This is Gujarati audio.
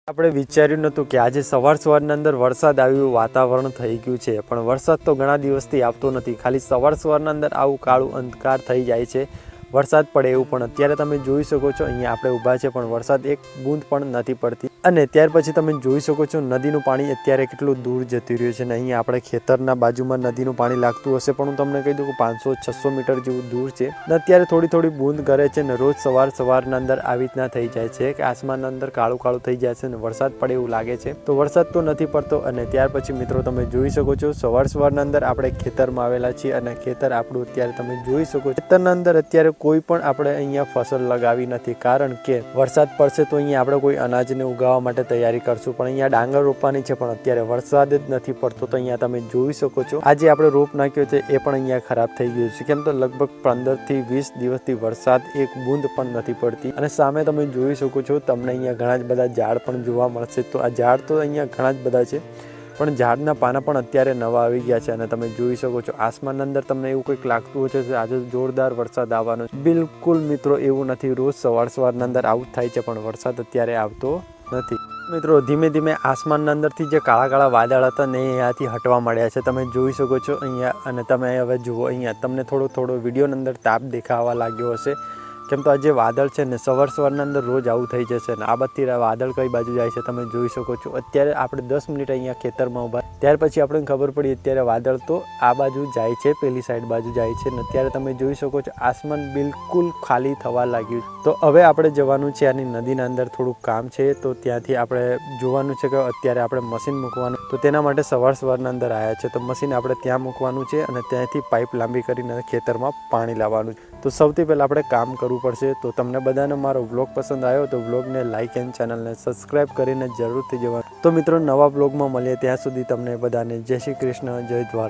આપણે વિચાર્યું નહોતું કે આજે સવારના અંદર વરસાદ આવ્યું, વાતાવરણ થઈ ગયું છે, પણ વરસાદ તો ઘણા દિવસથી આવતો નથી. ખાલી સવારના અંદર આવું કાળું અંધકાર થઈ જાય છે, વરસાદ પડે એવું. પણ અત્યારે તમે જોઈ શકો છો અહીંયા આપણે ઊભા છે, પણ વરસાદ એક બૂંદ પણ નથી પડતી. અને ત્યાર પછી તમે જોઈ શકો છો નદીનું પાણી અત્યારે કેટલું દૂર જતું રહ્યું છે. ને અહીંયા આપણે ખેતરના બાજુમાં નદીનું પાણી લાગતું હશે, પણ હું તમને કહી દઉં કે 500-600 મીટર જેવું દૂર છે. ને અત્યારે થોડી થોડી બૂંદ કરે છે. ને રોજ સવારના અંદર આવી રીતના થઈ જાય છે કે આસમાનના અંદર કાળું કાળું થઈ જાય છે ને વરસાદ પડે એવું લાગે છે. તો વરસાદ તો નથી પડતો. અને ત્યાર પછી મિત્રો તમે જોઈ શકો છો સવારના અંદર આપણે ખેતરમાં આવેલા છીએ અને ખેતર આપણું અત્યારે તમે જોઈ શકો છો. ખેતરના અંદર અત્યારે કોઈ પણ આપણે અહીંયા ફસલ લગાવી નથી, કારણ કે વરસાદ પડશે તો અહીંયા આપણે કોઈ અનાજને ઉગાવવા માટે તૈયારી કરશું. પણ અહીંયા ડાંગર રોપવાની છે, પણ અત્યારે વરસાદ જ નથી પડતો. તો અહીંયા તમે જોઈ શકો છો આજે આપણે રોપ નાખ્યો છે એ પણ અહીંયા ખરાબ થઈ ગયું છે. કેમ તો લગભગ 15 થી 20 દિવસથી વરસાદ એક બૂંદ પણ નથી પડતી. અને સામે તમે જોઈ શકો છો તમને અહીંયા ઘણા જ બધા ઝાડ પણ જોવા મળશે. તો આ ઝાડ તો અહીંયા ઘણા જ બધા છે, પણ ઝાડના પાના પણ અત્યારે નવા આવી ગયા છે. અને તમે જોઈ શકો છો આસમાનના અંદર તમને એવું કંઈક લાગતું હોય છે કે આજે જોરદાર વરસાદ આવવાનો છે. બિલકુલ મિત્રો એવું નથી. રોજ સવારના અંદર આવું થાય છે, પણ વરસાદ અત્યારે આવતો નથી. મિત્રો ધીમે ધીમે આસમાનના અંદરથી જે કાળા કાળા વાદળ હતા ને અહીંયાથી હટવા મળ્યા છે. તમે જોઈ શકો છો અહીંયા. અને તમે હવે જુઓ અહીંયા તમને થોડો વિડીયોની અંદર તાપ દેખાવા લાગ્યો હશે. કેમ તો આ જે વાદળ છે ને સવારના અંદર રોજ આવું થઈ જશે. ને આ બધી વાદળ કઈ બાજુ જાય છે તમે જોઈ શકો છો. અત્યારે આપણે 10 મિનિટ અહીંયા ખેતરમાં ઊભા, ત્યાર પછી આપણને ખબર પડી અત્યારે વાદળ તો આ બાજુ જાય છે, પેલી સાઈડ બાજુ જાય છે. ને અત્યારે તમે જોઈ શકો છો આસમાન બિલકુલ ખાલી થવા લાગ્યું. તો હવે આપણે જવાનું છે આની નદીના અંદર, થોડુંક કામ છે. તો ત્યાંથી આપણે જોવાનું છે કે અત્યારે આપણે મશીન મૂકવાનું, તો તેના માટે સવારના અંદર આવ્યા છે. તો મશીન આપણે ત્યાં મૂકવાનું છે અને ત્યાંથી પાઇપ લાંબી કરીને ખેતરમાં પાણી લાવવાનું છે. તો સૌથી પહેલાં આપણે કામ કરવું પડશે. તો તમને બધાને મારો વ્લોગ પસંદ આવ્યો તો વ્લોગને લાઇક એન્ડ ચેનલને સબસ્ક્રાઈબ કરીને જરૂરથી જવાનું. તો મિત્રો નવા વ્લોગમાં મળીએ, ત્યાં સુધી તમને બધાને જય શ્રી કૃષ્ણ, જય દ્વારકા.